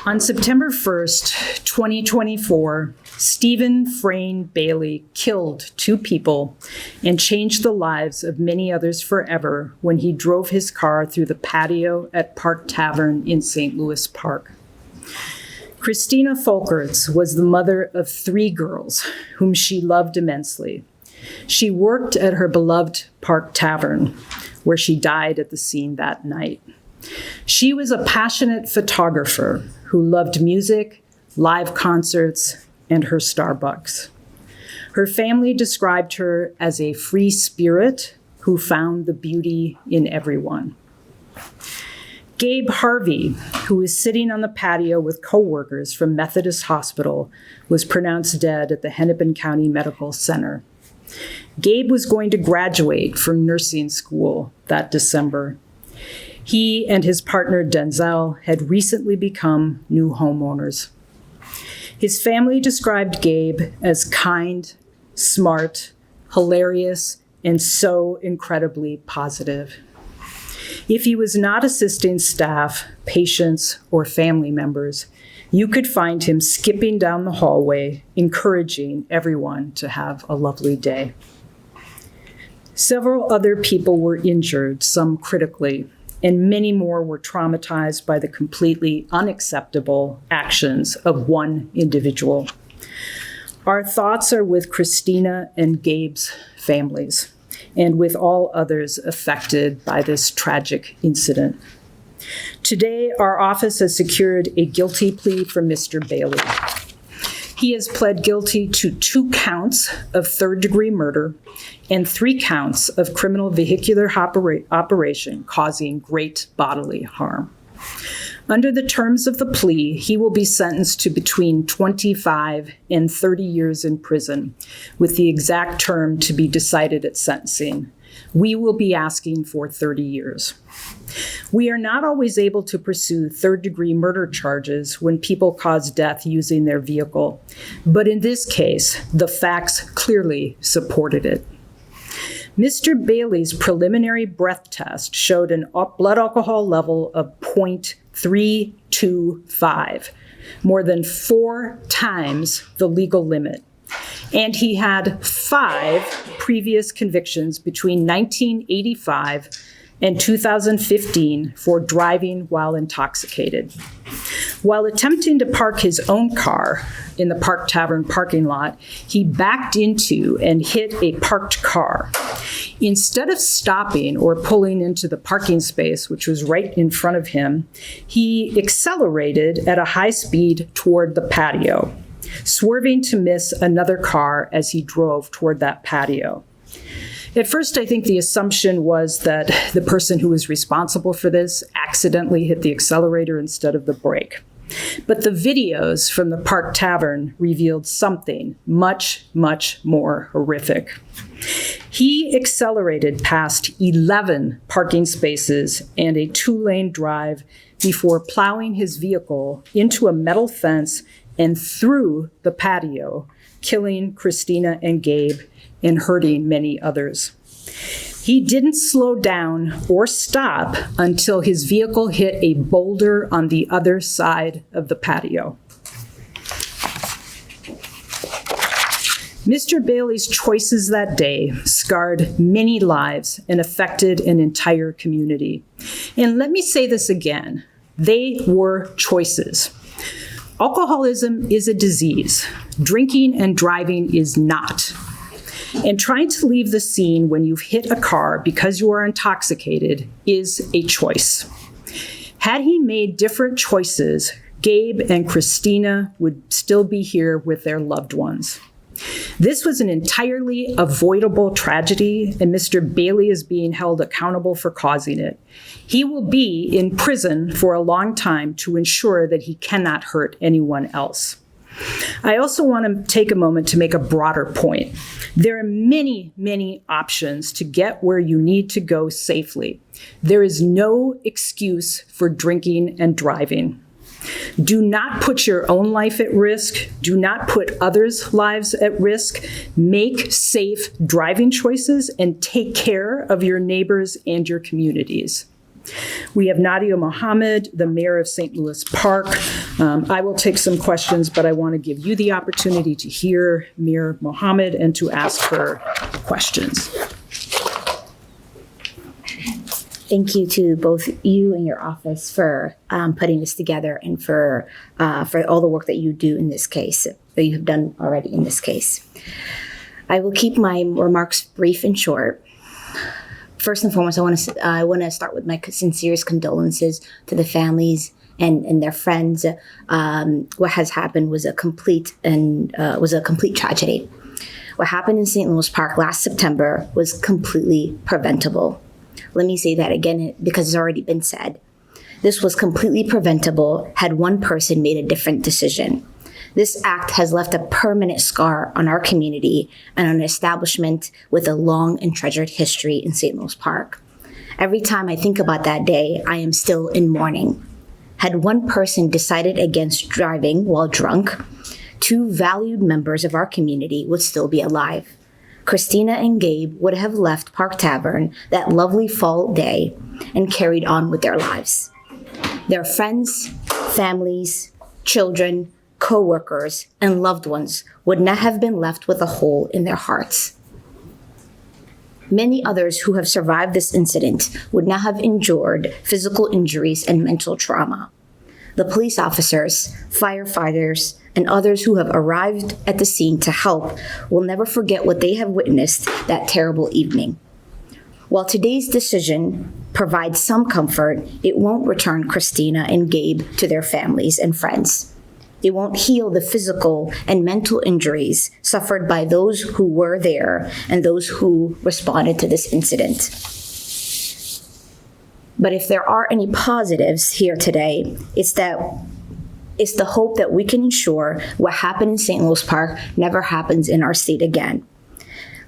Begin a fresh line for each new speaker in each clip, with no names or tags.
On September 1st, 2024, Stephen Frayne Bailey killed 2 people and changed the lives of many others forever when he drove his car through the patio at Park Tavern in St. Louis Park. Christina Folkerts was the mother of 3 girls whom she loved immensely. She worked at her beloved Park Tavern, where she died at the scene that night. She was a passionate photographer who loved music, live concerts, and her Starbucks. Her family described her as a free spirit who found the beauty in everyone. Gabe Harvey, who was sitting on the patio with coworkers from Methodist Hospital, was pronounced dead at the Hennepin County Medical Center. Gabe was going to graduate from nursing school that December. He and his partner Denzel had recently become new homeowners. His family described Gabe as kind, smart, hilarious, and so incredibly positive. If he was not assisting staff, patients, or family members, you could find him skipping down the hallway, encouraging everyone to have a lovely day. Several other people were injured, some critically, and many more were traumatized by the completely unacceptable actions of one individual. Our thoughts are with Christina and Gabe's families, and with all others affected by this tragic incident. Today, our office has secured a guilty plea for Mr. Bailey. He has pled guilty to 2 counts of third-degree murder and 3 counts of criminal vehicular operation causing great bodily harm. Under the terms of the plea, he will be sentenced to between 25 and 30 years in prison, with the exact term to be decided at sentencing. We will be asking for 30 years. We are not always able to pursue third-degree murder charges when people cause death using their vehicle, but in this case, the facts clearly supported it. Mr. Bailey's preliminary breath test showed a blood alcohol level of 0.325, more than 4 times the legal limit. And he had 5 previous convictions between 1985 and 2015 for driving while intoxicated. While attempting to park his own car in the Park Tavern parking lot, he backed into and hit a parked car. Instead of stopping or pulling into the parking space, which was right in front of him, he accelerated at a high speed toward the patio, swerving to miss another car as he drove toward that patio. At first, I think the assumption was that the person who was responsible for this accidentally hit the accelerator instead of the brake. But the videos from the Park Tavern revealed something much, much more horrific. He accelerated past 11 parking spaces and a 2-lane drive before plowing his vehicle into a metal fence and through the patio, killing Christina and Gabe and hurting many others. He didn't slow down or stop until his vehicle hit a boulder on the other side of the patio. Mr. Bailey's choices that day scarred many lives and affected an entire community. And let me say this again, they were choices. Alcoholism is a disease. Drinking and driving is not. And trying to leave the scene when you've hit a car because you are intoxicated is a choice. Had he made different choices, Gabe and Christina would still be here with their loved ones. This was an entirely avoidable tragedy, and Mr. Bailey is being held accountable for causing it. He will be in prison for a long time to ensure that he cannot hurt anyone else. I also want to take a moment to make a broader point. There are many, many options to get where you need to go safely. There is no excuse for drinking and driving. Do not put your own life at risk. Do not put others' lives at risk. Make safe driving choices and take care of your neighbors and your communities. We have Nadia Mohammed, the mayor of St. Louis Park. I will take some questions, but I want to give you the opportunity to hear Mayor Mohammed and to ask her questions.
Thank you to both you and your office for putting this together and for all the work that you do in this case, that you have done already in this case. I will keep my remarks brief and short. First and foremost, I want to start with my sincerest condolences to the families and their friends. What has happened was a complete tragedy. What happened in St. Louis Park last September was completely preventable. Let me say that again because it's already been said. This was completely preventable had one person made a different decision. This act has left a permanent scar on our community and an establishment with a long and treasured history in St. Louis Park. Every time I think about that day, I am still in mourning. Had one person decided against driving while drunk, two valued members of our community would still be alive. Christina and Gabe would have left Park Tavern that lovely fall day and carried on with their lives. Their friends, families, children, co-workers, and loved ones would not have been left with a hole in their hearts. Many others who have survived this incident would not have endured physical injuries and mental trauma. The police officers, firefighters, and others who have arrived at the scene to help will never forget what they have witnessed that terrible evening. While today's decision provides some comfort, it won't return Christina and Gabe to their families and friends. It won't heal the physical and mental injuries suffered by those who were there and those who responded to this incident. But if there are any positives here today, it's the hope that we can ensure what happened in St. Louis Park never happens in our state again.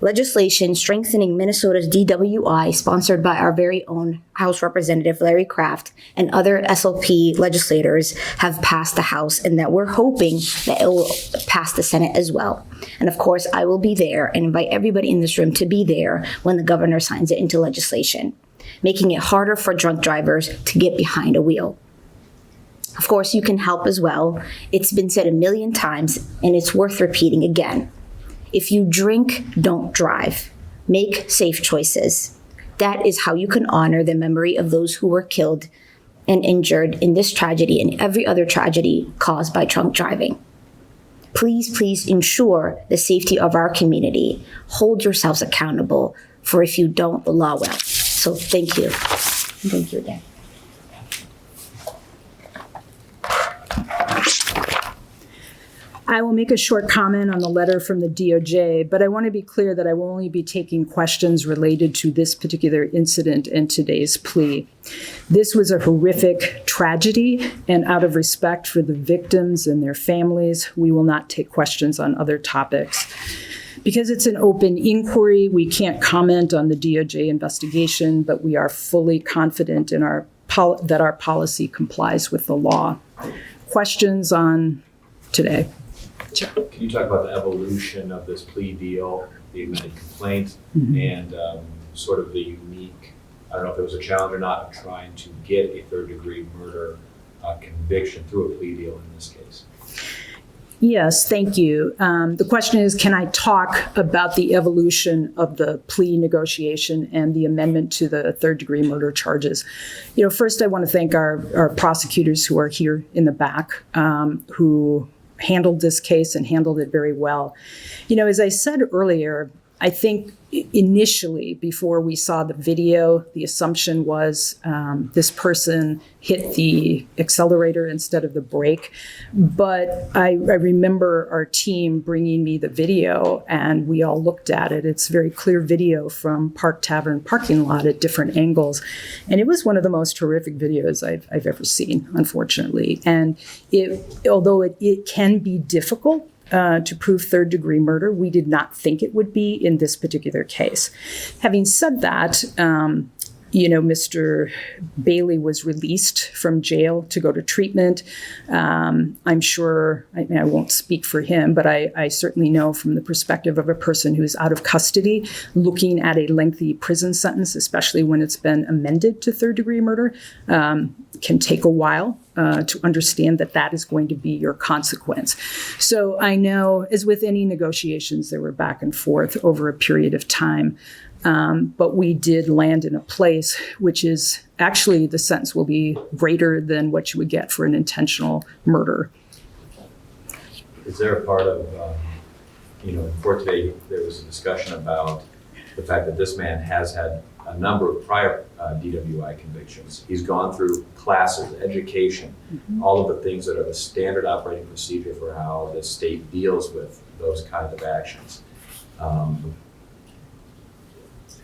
Legislation strengthening Minnesota's DWI, sponsored by our very own House Representative Larry Kraft and other SLP legislators, have passed the House, and that we're hoping that it will pass the Senate as well. And of course, I will be there and invite everybody in this room to be there when the governor signs it into legislation, making it harder for drunk drivers to get behind a wheel. Of course, you can help as well. It's been said a million times, and it's worth repeating again. If you drink, don't drive. Make safe choices. That is how you can honor the memory of those who were killed and injured in this tragedy and every other tragedy caused by drunk driving. Please ensure the safety of our community. Hold yourselves accountable, for if you don't, the law will. So thank you. Thank you again.
I will make a short comment on the letter from the DOJ, but I want to be clear that I will only be taking questions related to this particular incident and today's plea. This was a horrific tragedy, and out of respect for the victims and their families, we will not take questions on other topics. Because it's an open inquiry, we can't comment on the DOJ investigation, but we are fully confident in that our policy complies with the law. Questions on today?
Can you talk about the evolution of this plea deal, the amended complaint, and sort of the unique, I don't know if it was a challenge or not, of trying to get a third-degree murder conviction through a plea deal in this case?
Yes, thank you. The question is, can I talk about the evolution of the plea negotiation and the amendment to the third-degree murder charges? First, I want to thank our prosecutors who are here in the back, who handled this case and handled it very well. As I said earlier, I think initially, before we saw the video, the assumption was this person hit the accelerator instead of the brake. But I remember our team bringing me the video, and we all looked at it. It's very clear video from Park Tavern parking lot at different angles. And it was one of the most horrific videos I've ever seen, unfortunately. And although it can be difficult to prove third-degree murder, we did not think it would be in this particular case. Having said that, Mr. Bailey was released from jail to go to treatment. I'm sure, I won't speak for him, but I certainly know from the perspective of a person who's out of custody, looking at a lengthy prison sentence, especially when it's been amended to third-degree murder, can take a while to understand that that is going to be your consequence. So I know, as with any negotiations, there were back and forth over a period of time. But we did land in a place which is actually the sentence will be greater than what you would get for an intentional murder.
Is there a part of, in court today, there was a discussion about the fact that this man has had a number of prior DWI convictions. He's gone through classes, education, all of the things that are the standard operating procedure for how the state deals with those kinds of actions.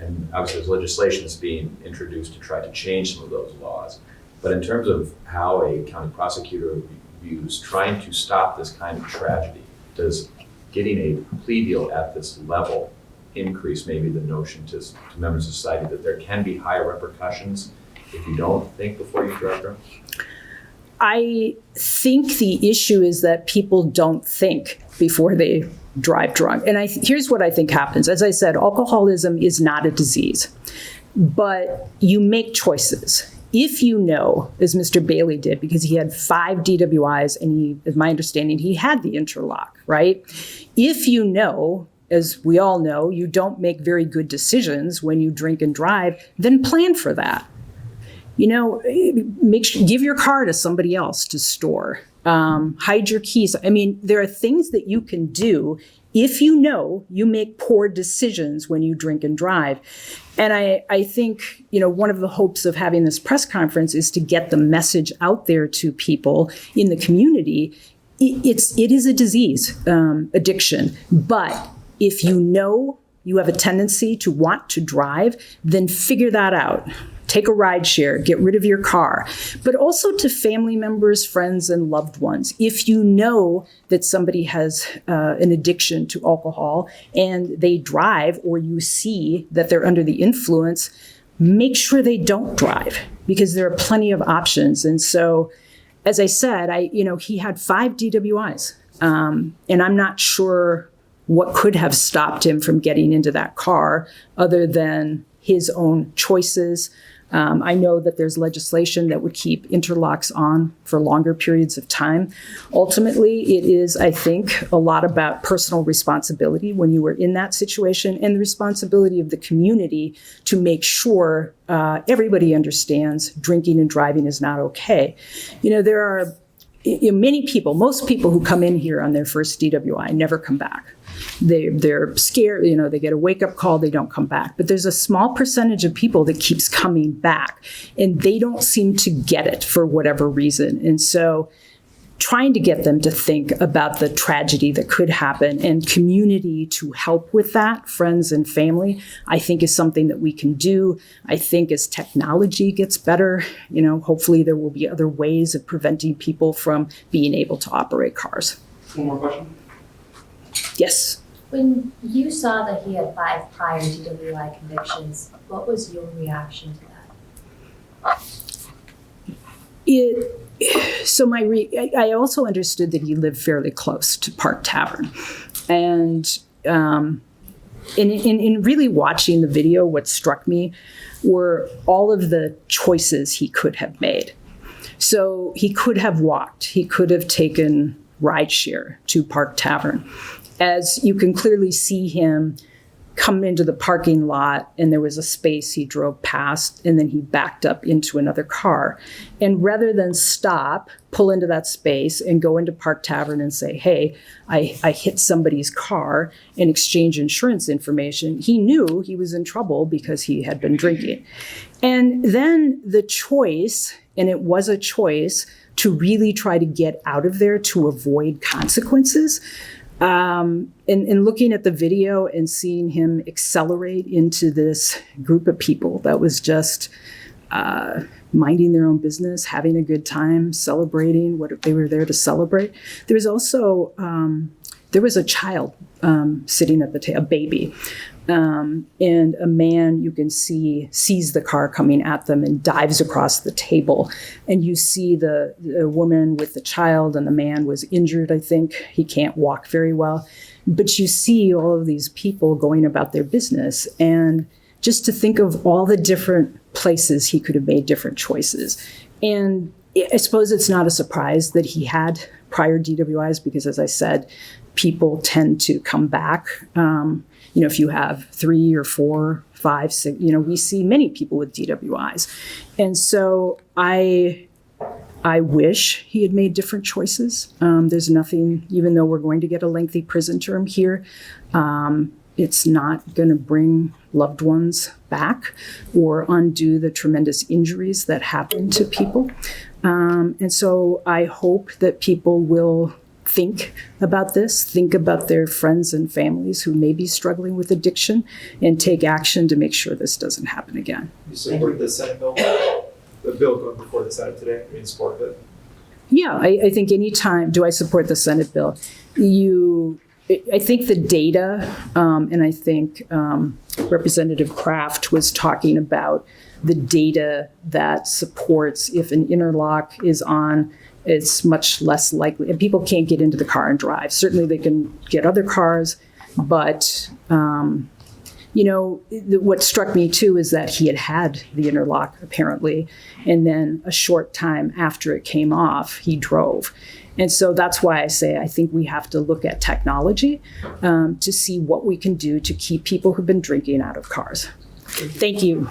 And obviously there's legislation that's being introduced to try to change some of those laws. But in terms of how a county prosecutor views trying to stop this kind of tragedy, does getting a plea deal at this level increase maybe the notion to members of society that there can be higher repercussions if you don't think before you drive drunk?
I think the issue is that people don't think before they drive drunk. And here's what I think happens. As I said, alcoholism is not a disease, but you make choices. If you know, as Mr. Bailey did, because he had 5 DWIs and he, as my understanding, he had the interlock, right? If you know, as we all know, you don't make very good decisions when you drink and drive, then plan for that. Give your car to somebody else to store. Hide your keys. I mean, there are things that you can do if you know you make poor decisions when you drink and drive. And I think, one of the hopes of having this press conference is to get the message out there to people in the community. It is a disease, addiction. But if you know you have a tendency to want to drive, then figure that out. Take a ride share, get rid of your car, but also to family members, friends, and loved ones. If you know that somebody has an addiction to alcohol and they drive, or you see that they're under the influence, make sure they don't drive, because there are plenty of options. And so, as I said, he had 5 DWIs, and I'm not sure what could have stopped him from getting into that car other than his own choices. I know that there's legislation that would keep interlocks on for longer periods of time. Ultimately, it is, I think, a lot about personal responsibility when you were in that situation, and the responsibility of the community to make sure everybody understands drinking and driving is not okay. There are many people, most people who come in here on their first DWI never come back. They're scared, they get a wake-up call, they don't come back. But there's a small percentage of people that keeps coming back, and they don't seem to get it for whatever reason. And so trying to get them to think about the tragedy that could happen and community to help with that, friends and family, I think is something that we can do. I think as technology gets better, hopefully there will be other ways of preventing people from being able to operate cars.
One more question?
Yes.
When you saw that he had 5 prior DWI convictions, what was your reaction to that?
I also understood that he lived fairly close to Park Tavern. And in really watching the video, what struck me were all of the choices he could have made. So he could have walked. He could have taken rideshare to Park Tavern. As you can clearly see him come into the parking lot, and there was a space he drove past, and then he backed up into another car. And rather than stop, pull into that space and go into Park Tavern and say, hey, I hit somebody's car, and exchange insurance information, he knew he was in trouble because he had been drinking. And then the choice, and it was a choice, to really try to get out of there to avoid consequences. And looking at the video and seeing him accelerate into this group of people that was just minding their own business, having a good time, celebrating what they were there to celebrate. There's also there was a child sitting at the table, a baby. And a man you can see sees the car coming at them and dives across the table. And you see the woman with the child, and the man was injured, I think. He can't walk very well. But you see all of these people going about their business. And just to think of all the different places he could have made different choices. And I suppose it's not a surprise that he had prior DWIs, because as I said, people tend to come back. If you have 3 or 4, 5, 6, we see many people with DWIs. And so I wish he had made different choices. There's nothing, even though we're going to get a lengthy prison term here, it's not going to bring loved ones back or undo the tremendous injuries that happen to people. And so I hope that people will think about this, think about their friends and families who may be struggling with addiction, and take action to make sure this doesn't happen again.
You support the Senate bill? The bill going before the Senate today, in support of it?
Yeah, I think anytime, do I support the Senate bill? I think the data, and I think Representative Kraft was talking about the data that supports if an interlock is on, it's much less likely, and people can't get into the car and drive. Certainly they can get other cars, but what struck me too is that he had the interlock apparently, and then a short time after it came off, he drove. And so that's why I say I think we have to look at technology to see what we can do to keep people who've been drinking out of cars. Thank you.